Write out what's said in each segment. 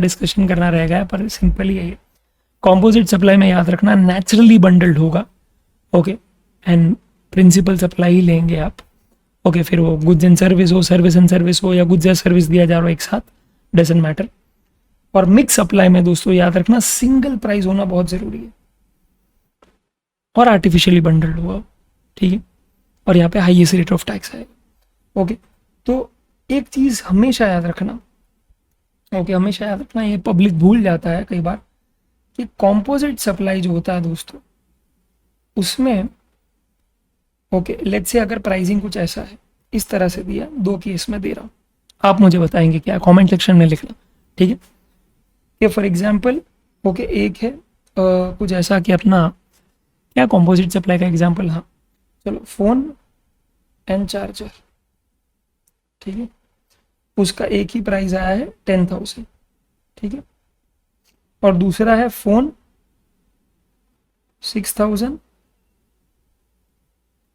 Discussion करना रहेगा, पर सिंपली है कॉम्पोजिट सप्लाई में याद रखना नेचुरली बंडल्ड होगा, ओके, एंड प्रिंसिपल सप्लाई ही लेंगे आप, ओके, फिर वो गुड्स एंड सर्विस हो, सर्विस एंड सर्विस हो, या गुड्स या सर्विस दिया जा रहा हो एक साथ, डजंट मैटर। और मिक्स सप्लाई में दोस्तों याद रखना सिंगल प्राइस होना बहुत जरूरी है और आर्टिफिशियली बंडल्ड होगा, ठीक है, और यहाँ पे हाईएस्ट रेट ऑफ टैक्स है, ओके। तो एक चीज हमेशा याद रखना, ओके, हमेशा याद रखना, ये पब्लिक भूल जाता है कई बार, कि कॉम्पोजिट सप्लाई जो होता है दोस्तों उसमें, ओके, लेट्स से अगर प्राइसिंग कुछ ऐसा है, इस तरह से दिया, दो केस में दे रहा हूँ, आप मुझे बताएंगे क्या, कमेंट सेक्शन में लिखना, ठीक है। ये फॉर एग्जांपल, ओके, एक है कुछ ऐसा कि अपना क्या कॉम्पोजिट सप्लाई का एग्जांपल, हाँ चलो, फोन एंड चार्जर, ठीक है, उसका एक ही प्राइस आया है 10,000, ठीक है, और दूसरा है फोन 6,000,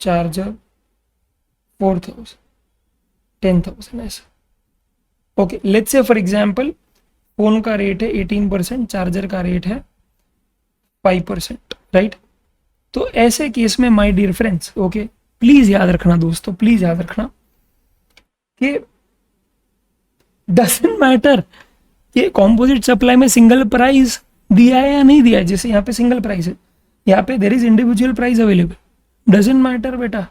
चार्जर 4,000, 10,000 ऐसा, okay. Let's say for example phone का रेट है 18%, चार्जर का रेट है 5%, राइट। तो ऐसे केस में my dear friends, okay, please याद रखना दोस्तों, प्लीज याद रखना कि डजंट मैटर कि कॉम्पोजिट सप्लाई में सिंगल प्राइस दिया है या नहीं दिया है, जैसे यहाँ पे सिंगल प्राइस है, यहाँ पे there is individual price available, doesn't matter बेटा।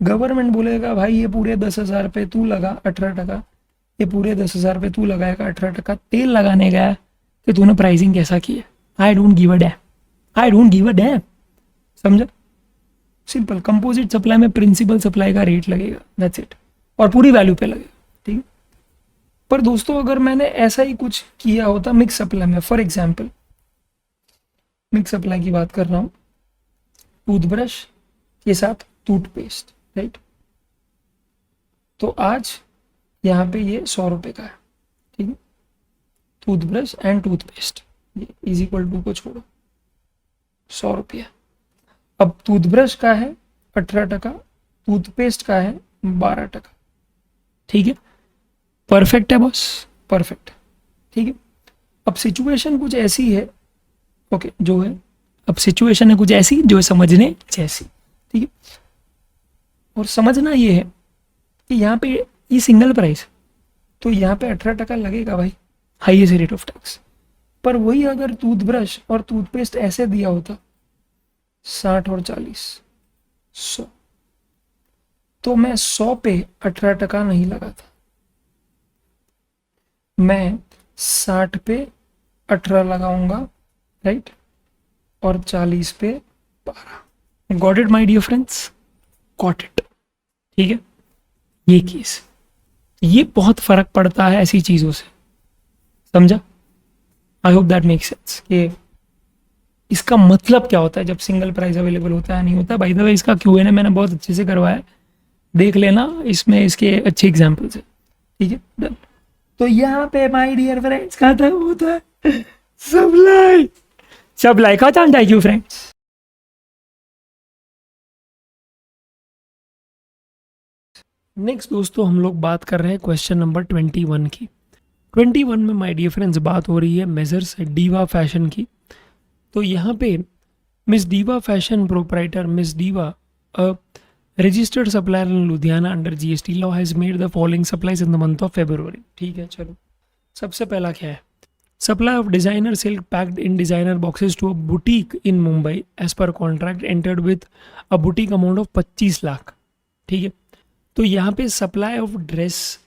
गवर्नमेंट बोलेगा भाई ये पूरे 10,000 पे तू लगा 18%, ये पूरे 10,000 पे तू लगाएगा 18%, तेल लगाने गया कि तूने प्राइसिंग कैसा किया, I don't give a dam, I don't give a dam, समझा, सिंपल। कंपोजिट सप्लाई में प्रिंसिपल सप्लाई का रेट लगेगा, दैट्स इट, और पूरी वैल्यू पे लगेगा, ठीक है। पर दोस्तों अगर मैंने ऐसा ही कुछ किया होता मिक्स सप्लाई में, फॉर एग्जांपल मिक्स सप्लाई की बात कर रहा हूँ, टूथब्रश के साथ टूथपेस्ट, राइट, तो आज यहाँ पे ये 100 रुपये का है, ठीक है, टूथब्रश एंड टूथपेस्ट, ये इज इक्वल टू को छोड़ो 100 रुपया। अब टूथब्रश का है 18%, टूथपेस्ट का है 12%, ठीक है, परफेक्ट है बॉस, परफेक्ट, ठीक है। अब सिचुएशन कुछ ऐसी है, ओके, जो है, अब सिचुएशन है कुछ ऐसी जो है समझने जैसी, ठीक है, और समझना ये है कि यहाँ पे ये सिंगल प्राइस, तो यहाँ पे 18% लगेगा भाई, हाईएस्ट रेट ऑफ टैक्स। पर वही अगर टूथब्रश और टूथपेस्ट ऐसे दिया होता 60 और 40, 100, तो मैं 100 पे 18% नहीं लगाता, मैं 60 पे 18 लगाऊंगा, राइट, और 40 पे 12। Got it my dear friends, got it, ठीक है। ये केस, ये बहुत फर्क पड़ता है ऐसी चीजों से, समझा। I hope that make sense कि इसका मतलब क्या होता है जब सिंगल प्राइस अवेलेबल होता है नहीं होता। बाय द वे इसका Q&A मैंने बहुत अच्छे से करवाया है, देख लेना, इसमें इसके अच्छे एग्जांपल्स है, ठीक है, डन। तो यहाँ पे माय डियर फ्रेंड्स खत्म होता है सप्लाई, सप्लाई खत्म, थैंक यू फ्रेंड्स। नेक्स्ट दोस्तों हम लोग बात कर रहे हैं क्वेश्चन नंबर 21 की। 21 में माय डियर फ्रेंड्स बात हो रही है मेजर्स डीवा फैशन की। तो यहाँ पे Miss Diva fashion proprietor Miss Diva registered supplier in Ludhiana under GST law has made the following supplies in the month of February, ठीक है। चलो सबसे पहला क्या है, supply of designer silk packed in designer boxes to a boutique in Mumbai as per contract entered with a boutique amount of 25 lakh, ठीक है। तो यहाँ पे supply of dress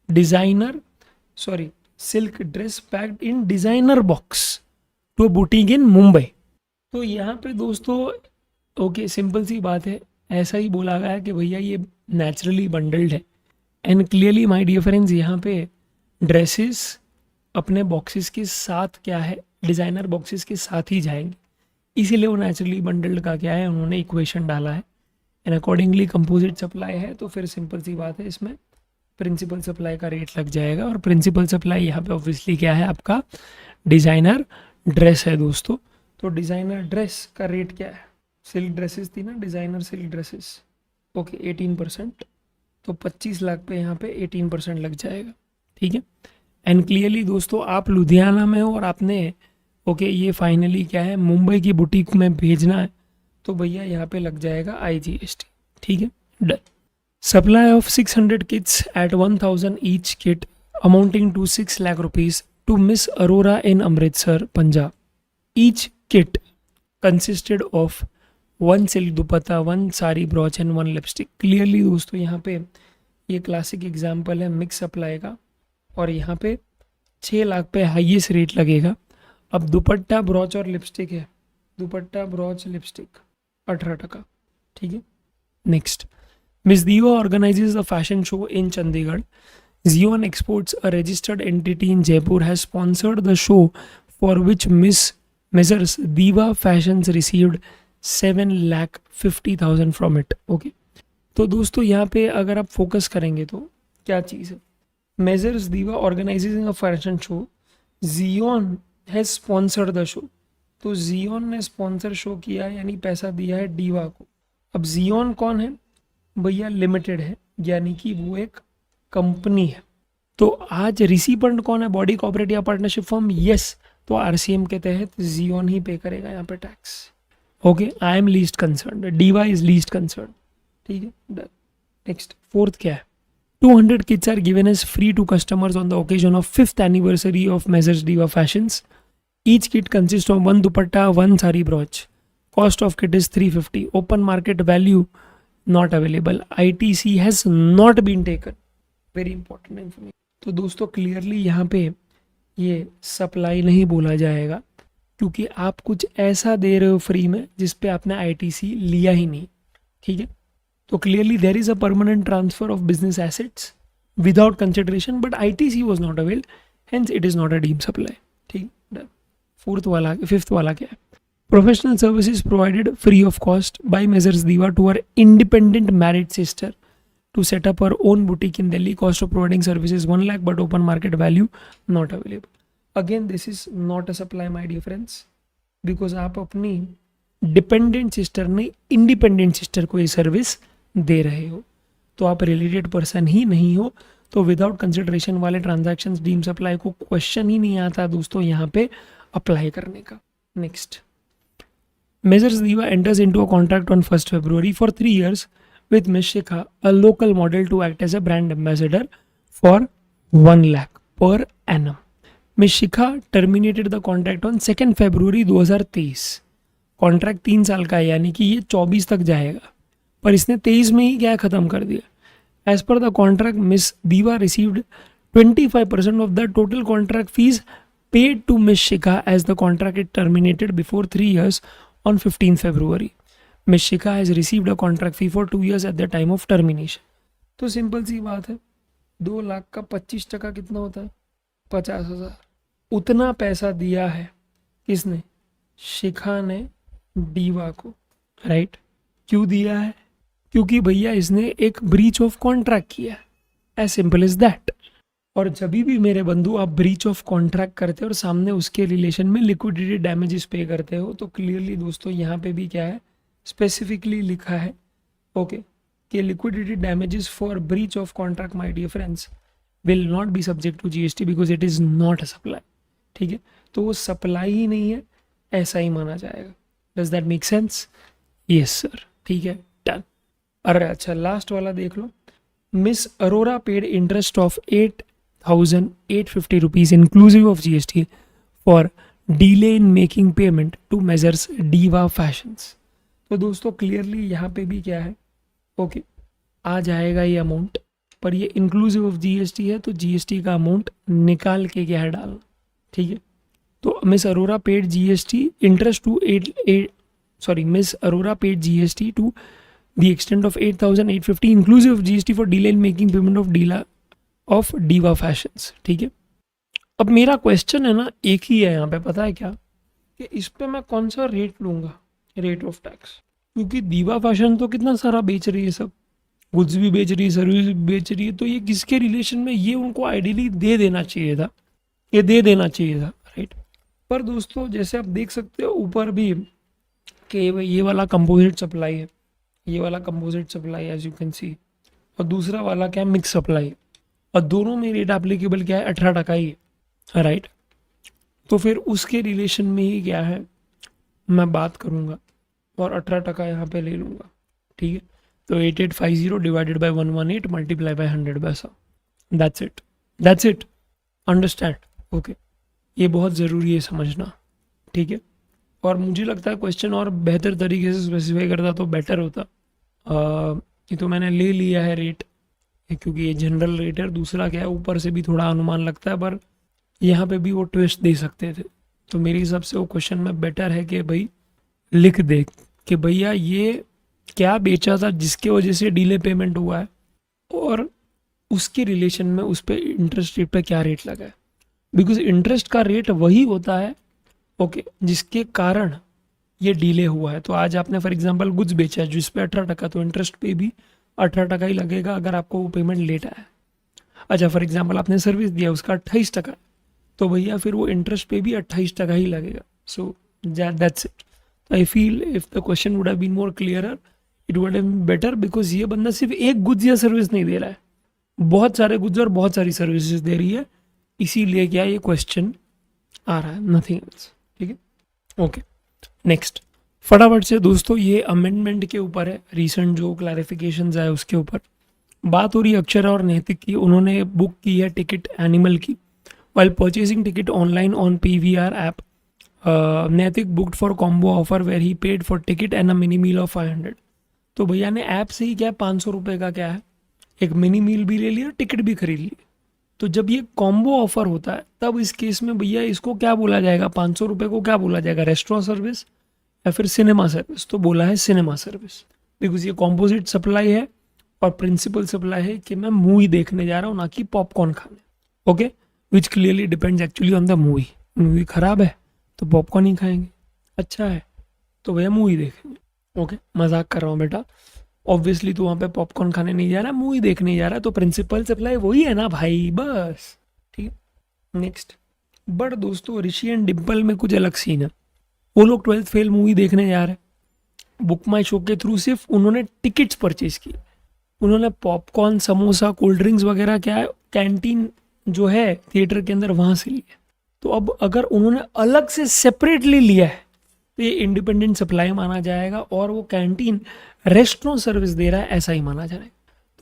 designer silk dress packed in designer box to a boutique in Mumbai. तो यहाँ पे दोस्तों okay, simple सी बात है, ऐसा ही बोला गया है कि भैया ये नेचुरली बंडल्ड है, and clearly my dear friends यहाँ पे ड्रेसेस अपने बॉक्सेस के साथ क्या है, डिज़ाइनर बॉक्सेस के साथ ही जाएंगे, इसीलिए वो नेचुरली बंडल्ड का क्या है उन्होंने इक्वेशन डाला है, एंड अकॉर्डिंगली कंपोजिट सप्लाई है, तो फिर सिंपल सी बात है इसमें प्रिंसिपल सप्लाई का रेट लग जाएगा। और प्रिंसिपल सप्लाई यहाँ पे ऑब्वियसली क्या है, आपका डिज़ाइनर ड्रेस है दोस्तों। तो डिज़ाइनर ड्रेस का रेट क्या है, सिल्क ड्रेसेस थी ना, डिज़ाइनर सिल्क ड्रेसेस, ओके 18%, तो 25 लाख पे यहाँ पे 18% लग जाएगा, ठीक है। एंड क्लियरली दोस्तों आप लुधियाना में हो और आपने ओके ये फाइनली क्या है मुंबई की बुटीक में भेजना है तो भैया यहाँ पे लग जाएगा IGST, ठीक है, done. Supply of 600 kits at 1000 each kit amounting to 6 lakh rupees to Miss Arora in Amritsar Punjab. Each kit consisted of 1 silk dupatta, 1 sari brooch and 1 lipstick. Clearly दोस्तों यहाँ पे ये क्लासिक एग्जाम्पल है मिक्स सप्लाई का और यहाँ पे 6 लाख पे हाईएस्ट रेट लगेगा। अब दुपट्टा ब्रॉच और लिपस्टिक है, दुपट्टा ब्रॉच लिपस्टिक 18%, ठीक है। Next, Miss Diva organizes the fashion show in Chandigarh. Zion Exports, a registered entity in Jaipur, has sponsored the show for which Messrs Diva Fashions received 7,50,000 from it. Okay. तो दोस्तों यहाँ पे अगर आप focus करेंगे तो क्या चीज़ है, Messrs Diva organizing a fashion show, Zion has sponsored the show. तो Zion ने स्पॉन्सर शो किया यानी पैसा दिया है डीवा को। अब Zion कौन है भैया, लिमिटेड है यानी कि वो एक कंपनी है। तो आज रिसिपेंट कौन है, बॉडी कॉर्पोरेट या पार्टनरशिप फर्म, यस, तो RCM के तहत जियोन ही पे करेगा यहाँ पे tax. Okay, I am least concern, Diva is least concern, ठीक है, डन। नेक्स्ट, फोर्थ क्या है, 200 kits are given as free to customers on the occasion of 5th anniversary of Messrs Diva fashions. Each kit consist of 1 dupatta, 1 sari brooch. Cost of kit is 350। Open market value not available, ITC has not been taken, very important information। तो दोस्तों clearly यहाँ पे ये supply नहीं बोला जाएगा क्योंकि आप कुछ ऐसा दे रहे हो फ्री में जिस पे आपने ITC लिया ही नहीं, ठीक है। तो clearly there is a permanent transfer of business assets without consideration but ITC was not avail, hence it is not a deem supply, ठीक। फिफ्थ वाला क्या है, Professional services provided free of cost by Messrs Diva to her independent married sister to set up her own boutique in Delhi. Cost of providing services 1 lakh but open market value not available. Again, this is not a supply, my dear friends, because आप अपनी dependent sister ने independent sister को ये service दे रहे हो तो आप related person ही नहीं हो, तो विदाउट कंसिडरेशन वाले ट्रांजैक्शंस डीम सप्लाई को क्वेश्चन ही नहीं आता दोस्तों यहाँ पे अप्लाई करने का। Next, Messrs Diva enters into a contract on 1st February for 3 years with Miss Shikha, a local model, to act as a brand ambassador for 1 lakh per annum. Miss Shikha terminated the contract on 2nd February 2023। Contract 3 साल का है यानी कि ये 24 तक जाएगा, पर इसने 23 में ही क्या ख़त्म कर दिया। As per the contract Miss Diva received 25% of the total contract fees paid to Miss Shikha as the contract it terminated before 3 years on 15th February. Miss Shikha has received a contract fee for 2 years at the time of termination. तो simple सी बात है, 2 लाख का 25% कितना होता है, 50,000। उतना पैसा दिया है किसने, शिखा ने डीवा को, राइट। क्यों दिया है, क्योंकि भैया इसने एक ब्रीच ऑफ कॉन्ट्रैक्ट किया है, एज सिंपल इज दैट। और जब भी मेरे बंधु आप ब्रीच ऑफ कॉन्ट्रैक्ट करते हो और सामने उसके रिलेशन में लिक्विडिटी डैमेजेस पे करते हो तो क्लियरली दोस्तों यहाँ पे भी क्या है, स्पेसिफिकली लिखा है ओके कि liquidity damages for breach of contract my dear friends will not be subject to GST because it is not a supply, ठीक है। तो वो सप्लाई ही नहीं है, ऐसा ही माना जाएगा। Does that make sense, yes sir, ठीक है, डन। अरे अच्छा, लास्ट वाला देख लो, Miss Arora paid interest of 8,850 rupees inclusive of GST for delay in making payment to Messrs Diva Fashions। तो दोस्तों क्लियरली यहाँ पे भी क्या है ओके आ जाएगा ये अमाउंट, पर ये इंक्लूसिव ऑफ GST है तो GST का अमाउंट निकाल के क्या है डालना, ठीक है। तो Miss Arora paid GST interest to Miss Arora paid GST to the extent of 8,850 inclusive of GST for delay in making payment of Diva Fashions, ठीक है। अब मेरा क्वेश्चन है ना एक ही है यहाँ पे, पता है क्या, कि इस पे मैं कौन सा रेट लूँगा, रेट ऑफ टैक्स, क्योंकि दीवा फैशन तो कितना सारा बेच रही है, सब गुड्स भी बेच रही है, सर्विस भी बेच रही है, तो ये किसके रिलेशन में, ये उनको आइडियली दे देना चाहिए था, ये दे देना चाहिए था, राइट। पर दोस्तों जैसे आप देख सकते हो ऊपर भी कि ये वाला कंपोजिट सप्लाई है, ये वाला composite supply as you can see, और दूसरा वाला क्या मिक्स सप्लाई, और दोनों में रेट एप्लीकेबल क्या है, 18% ही है, राइट। तो फिर उसके रिलेशन में ही क्या है मैं बात करूँगा और 18% यहाँ पे ले लूँगा, ठीक है। तो 8850 डिवाइडेड बाई 118 मल्टीप्लाई बाई 100 वैसा, दैट्स इट, अंडरस्टैंड, ओके। ये बहुत ज़रूरी है समझना, ठीक है। और मुझे लगता है क्वेश्चन और बेहतर तरीके से स्पेसिफाई करता तो बेटर होता। ये तो मैंने ले लिया है रेट, क्योंकि ये जनरल रेट है। दूसरा क्या है, ऊपर से भी थोड़ा अनुमान लगता है, पर यहाँ पे भी वो ट्विस्ट दे सकते थे। तो मेरे हिसाब से वो क्वेश्चन में बेटर है कि भाई लिख दे कि भैया ये क्या बेचा था जिसके वजह से डिले पेमेंट हुआ है, और उसके रिलेशन में उस पर इंटरेस्ट रेट पे क्या रेट लगा है। बिकॉज इंटरेस्ट का रेट वही होता है, ओके, जिसके कारण ये डिले हुआ है। तो आज आपने फॉर एग्जांपल गुड्स बेचा है जिस पे 18%, तो इंटरेस्ट पे भी 18% ही लगेगा अगर आपको वो पेमेंट लेट आया है। अच्छा, फॉर एग्जांपल आपने सर्विस दिया उसका 28%, तो भैया फिर वो इंटरेस्ट पे भी 28% ही लगेगा। So that's it. I feel if the question would have been more clearer it would have been better, because ये बंदा सिर्फ एक गुड्स या सर्विस नहीं दे रहा है, बहुत सारे गुड्स और बहुत सारी सर्विसेज दे रही है, इसीलिए क्या ये क्वेश्चन आ रहा है, नथिंग एल्स, ठीक है। ओके, नेक्स्ट फटाफट से दोस्तों, ये अमेंडमेंट के ऊपर है, रिसेंट जो क्लैरिफिकेशंस आए उसके ऊपर बात हो रही है। अक्षरा और नैतिक की, उन्होंने बुक की है टिकट एनिमल की, while purchasing ticket online on PVR app. Naitik booked for combo offer where he paid for ticket and a mini meal of 500। तो भैया ने ऐप से ही क्या 500 रुपये का क्या है एक मिनी मील भी ले लिया, टिकट भी खरीद ली। तो जब ये कॉम्बो ऑफर होता है तब इस केस में भैया इसको क्या बोला जाएगा, 500 रुपये को क्या बोला जाएगा, रेस्टोरेंट सर्विस या फिर सिनेमा सर्विस। तो बोला है सिनेमा सर्विस, बिकॉज ये कॉम्पोजिट सप्लाई है और प्रिंसिपल सप्लाई है कि मैं मूवी देखने जा रहा हूँ ना कि पॉपकॉर्न खाने, okay, which clearly depends actually on the movie. Movie खराब है तो पॉपकॉर्न ही खाएंगे, अच्छा है तो भैया मूवी देखेंगे, ओके। मजाक कर रहा हूँ बेटा, ऑब्वियसली तो वहाँ पे पॉपकॉर्न खाने नहीं जा रहा, मूवी देखने जा रहा है, तो प्रिंसिपल सप्लाई वही है ना भाई, बस, ठीक है। नेक्स्ट, बट दोस्तों ऋषि एंड डिम्पल में कुछ अलग सीन है। वो लोग 12th फेल मूवी देखने जा रहे हैं, बुक माई शो के थ्रू सिर्फ उन्होंने टिकट्स परचेज किए, उन्होंने पॉपकॉर्न समोसा कोल्ड ड्रिंक्स वगैरह क्या है कैंटीन जो है थिएटर के अंदर वहाँ से लिए। तो अब अगर उन्होंने अलग से सेपरेटली लिया है तो ये इंडिपेंडेंट सप्लाई माना जाएगा, और वो कैंटीन रेस्टोरेंट सर्विस दे रहा है ऐसा ही माना जाएगा।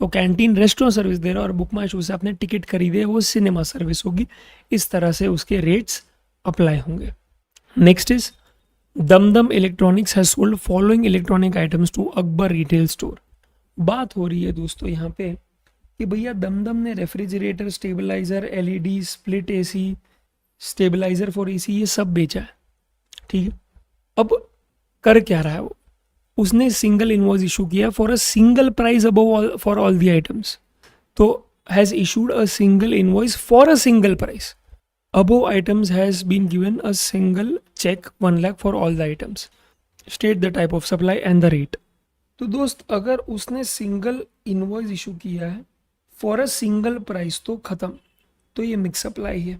तो कैंटीन रेस्टोरेंट सर्विस दे रहा है और बुक माई शो से आपने टिकट खरीदे वो सिनेमा सर्विस होगी, इस तरह से उसके रेट्स अप्लाई होंगे। Next is Dumdum electronics has sold following electronic items to Akbar retail store. बात हो रही है दोस्तों यहाँ पे कि भैया दमदम ने refrigerator, stabilizer, LED, split AC, stabilizer for AC, ये सब बेचा है, ठीक है। अब कर क्या रहा है वो, उसने सिंगल इनवॉइस इशू किया for a single price above for all the items. तो has issued a single invoice for a single price above items, has been given a single cheque 1 lakh for all the items, state the type of supply and the rate. तो दोस्त अगर उसने single invoice issue किया है for a single price तो ख़त्म, तो ये मिक्स सप्लाई है,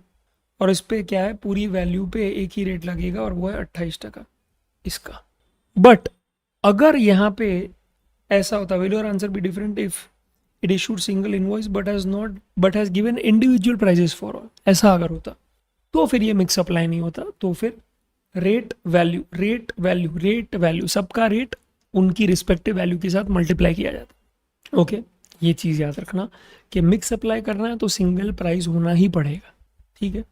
और इस पर क्या है पूरी वैल्यू पे एक ही रेट लगेगा और वो है 28% इसका। बट अगर यहाँ पे ऐसा होता, will your answer be different if it issued single invoice but has given individual prices for all, ऐसा अगर होता तो फिर ये मिक्स सप्लाई नहीं होता, तो फिर रेट वैल्यू सबका रेट उनकी रिस्पेक्टिव वैल्यू के साथ मल्टीप्लाई किया जाता, ओके। ये चीज़ याद रखना कि मिक्स अप्लाई करना है तो सिंगल प्राइस होना ही पड़ेगा, ठीक है।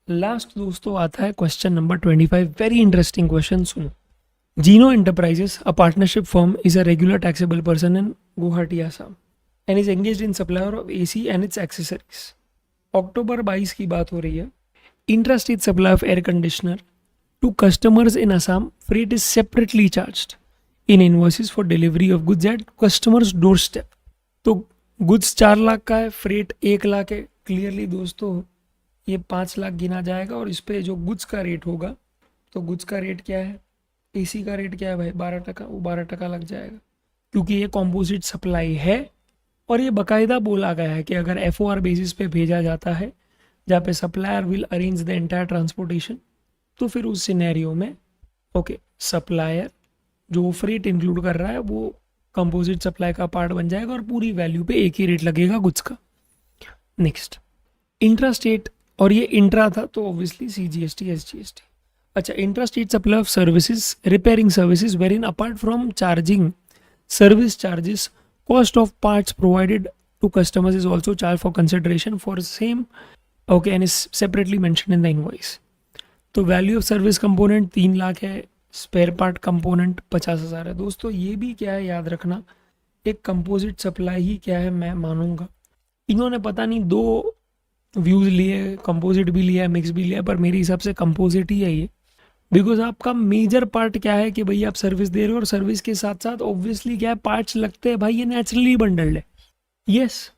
लास्ट दोस्तों आता है question number 25, very interesting question, सुनो। Jeeno enterprises, a partnership firm, is a regular taxable person in Guwahati Assam and is engaged in supplier of AC and its accessories. अक्टूबर 22 की बात हो रही है। Intra state supply of air conditioner to customers in Assam, freight is separately charged in invoices for delivery of goods at customers doorstep. तो goods 4 lakh का है, freight 1 lakh है, क्लियरली दोस्तों ये 5 लाख गिना जाएगा, और इस पे जो गुड्स का रेट होगा, तो गुड्स का रेट क्या है, एसी का रेट क्या है भाई 12%, वो 12% लग जाएगा, क्योंकि ये कॉम्पोजिट सप्लाई है। और ये बाकायदा बोला गया है कि अगर FOR बेसिस पे भेजा जाता है जहाँ पे supplier will arrange the entire transportation, तो फिर उस सिनेरियो में ओके सप्लायर जो फ्रेट इंक्लूड कर रहा है वो कंपोजिट सप्लाई का पार्ट बन जाएगा और पूरी वैल्यू पे एक ही रेट लगेगा गुड्स का। नेक्स्ट इंट्रा स्टेट, और ये इंट्रा था तो ऑब्वियसली CGST SGST. अच्छा, intra state supply of services, repairing services wherein apart from charging service charges, cost of parts provided to customers is also charge for consideration for same, okay, and is separately mention in the invoice. तो value of service component 3 lakh है, spare part component 50,000 है. दोस्तों ये भी क्या है याद रखना, एक कंपोजिट सप्लाई ही क्या है मैं मानूंगा. इन्होंने पता नहीं 2 व्यूज लिए, कंपोजिट भी लिया, मिक्स भी लिया, पर मेरे हिसाब से कंपोजिट ही है ये. बिकॉज आपका मेजर पार्ट क्या है कि भाई आप सर्विस दे रहे हो, और सर्विस के साथ साथ ऑब्वियसली क्या है पार्ट्स लगते हैं भाई, ये नेचुरली बंडल्ड है. यस,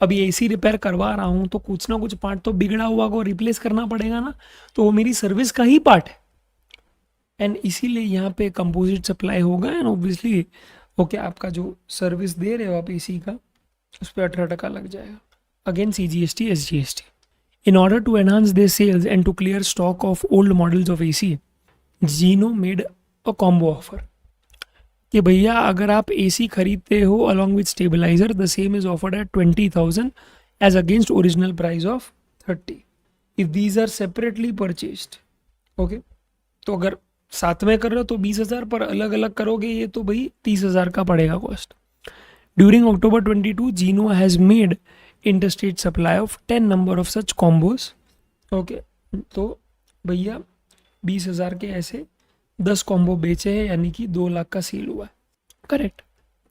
अभी एसी रिपेयर करवा रहा हूँ तो कुछ ना कुछ पार्ट तो बिगड़ा हुआ को रिप्लेस करना पड़ेगा ना, तो वो मेरी सर्विस का ही पार्ट है. एंड इसीलिए यहाँ पे कंपोजिट सप्लाई होगा. एंड ऑब्वियसली ओके, आपका जो सर्विस दे रहे हो आप एसी का, उस पर 18% लग जाएगा. Again CGST SGST. In order to enhance their sales and to clear stock of old models of AC, Gino made a combo offer. कि भैया अगर आप AC खरीदते हो along with stabilizer, the same is offered at 20,000 as against original price of 30. If these are separately purchased, okay, तो अगर साथ में कर रहे हो तो 20,000, पर अलग अलग करोगे ये तो भाई 30,000 का पड़ेगा cost. During October 22, Gino has made interstate supply of 10 number of such combos. Okay, तो भैया 20,000 के ऐसे 10 कॉम्बो बेचे हैं, यानी कि 2 लाख का सेल हुआ है. करेक्ट.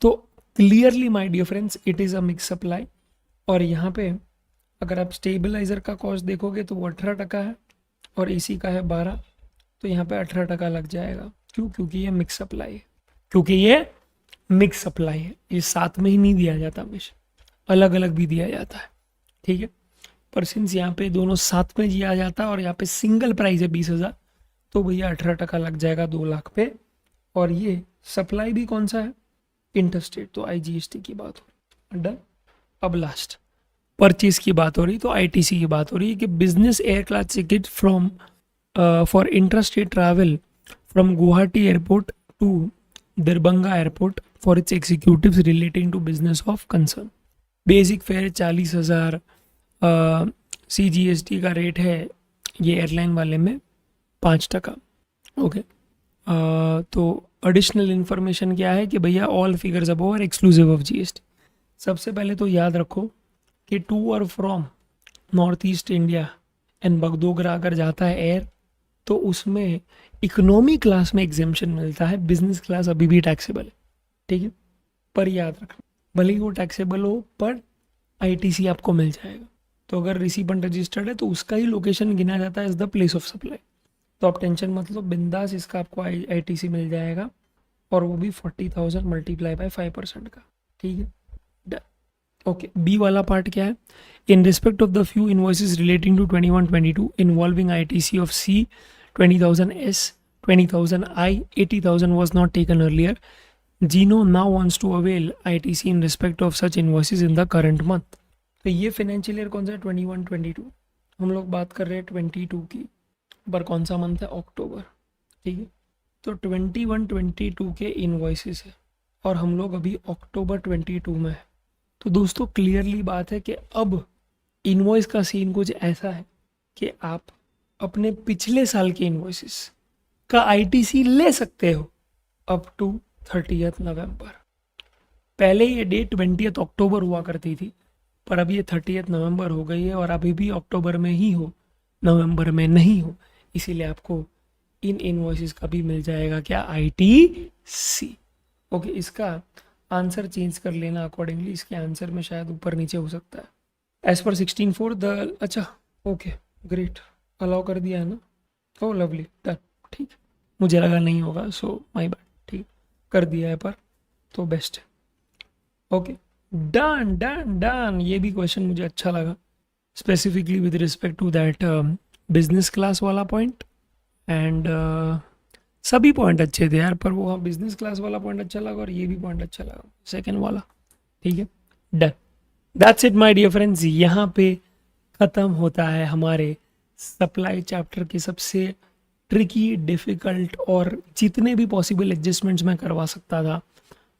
तो clearly my dear friends, it is a mix supply. और यहाँ पे अगर आप स्टेबलाइजर का कॉस्ट देखोगे तो वो 18% है, और एसी का है 12, तो यहाँ पे 18% लग जाएगा. क्यों? क्योंकि ये मिक्स सप्लाई है. क्योंकि ये मिक्स सप्लाई है, ये साथ में ही नहीं दिया जाता, हमेशा अलग अलग भी दिया जाता है. ठीक है, पर सिंस यहाँ पे दोनों साथ में दिया जाता है और यहाँ पे सिंगल प्राइस है 20,000, तो भैया 18% लग जाएगा 2 लाख पे. और ये सप्लाई भी कौन सा है? इंटरस्टेट, तो IGST की बात हो रही. डन. अब लास्ट परचेज की बात हो रही, तो ITC की बात हो रही है कि business air class ticket from for interstate travel from Guwahati airport to Darbhanga airport for its executives relating to business of concern. Basic fare 40,000, CGST का रेट है ये एयरलाइन वाले में 5%. ओके, तो एडिशनल इन्फॉर्मेशन क्या है कि भैया all figures above are exclusive of GST. सबसे पहले तो याद रखो कि टू और from north east India and Bagdogra अगर जाता है एयर, तो उसमें इकोनॉमी क्लास में एग्जेम्पशन मिलता है, बिजनेस क्लास अभी भी टैक्सेबल है. ठीक है, पर याद रखना भले ही वो टैक्सेबल हो, पर ITC आपको मिल जाएगा. तो अगर रिसीवेंट रजिस्टर्ड है तो उसका ही लोकेशन गिना जाता है as the place of supply. तो आप टेंशन मत लो, बिंदास इसका आपको ITC मिल जाएगा, और वो भी 40,000 मल्टीप्लाई बाय 5% का. ठीक है, ओके. बी वाला पार्ट क्या है? In respect of the few invoices relating to 21-22 involving ITC of C 20,000 S 20,000 I 80,000 was not taken earlier. Gino now wants to avail ITC in respect of such invoices in the current month. तो ये financial year कौन सा है? 21-22. हम लोग बात कर रहे हैं 22 की, पर कौन सा मंथ है? अक्टूबर. ठीक है, तो 21-22 के इन्वॉइसेस है, और हम लोग अभी अक्टूबर 22 में है. तो दोस्तों क्लियरली बात है कि अब इन्वॉइस का सीन कुछ ऐसा है कि आप अपने पिछले साल के इन्वॉइसेस का ITC ले सकते हो अप टू 30th नवंबर. पहले ये डेट 20th अक्टूबर हुआ करती थी, पर अब ये 30th नवंबर हो गई है, और अभी भी अक्टूबर में ही हो, नवंबर में नहीं हो. इसीलिए आपको इन इनवॉइसेस का भी मिल जाएगा क्या? ITC. ओके, इसका आंसर चेंज कर लेना अकॉर्डिंगली, इसके आंसर में शायद ऊपर नीचे हो सकता है. एज पर 16(4) द, अच्छा ओके ग्रेट, अलाउ कर दिया है ना. Oh lovely, done. ठीक, मुझे लगा नहीं होगा, सो माय बैड. ठीक, कर दिया है पर, तो बेस्ट है. Okay, done done done. ये भी क्वेश्चन मुझे अच्छा लगा, specifically with respect to that business class वाला पॉइंट. एंड सभी पॉइंट अच्छे थे यार, पर वो बिजनेस क्लास वाला पॉइंट अच्छा लगा, और ये भी पॉइंट अच्छा लगा, सेकंड वाला. ठीक है, done. That's it my dear friends. यहाँ पे ख़त्म होता है हमारे सप्लाई चैप्टर के सबसे ट्रिकी, डिफ़िकल्ट, और जितने भी पॉसिबल एडजस्टमेंट्स मैं करवा सकता था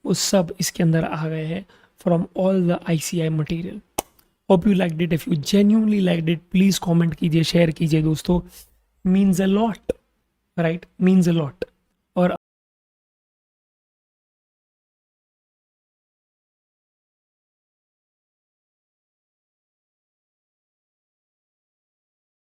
वो सब इसके अंदर आ गए हैं from all the ICI material. Hope you liked it. If you genuinely liked it, please comment कीजिए, शेयर कीजिए दोस्तों. Means a lot, right? Means a lot.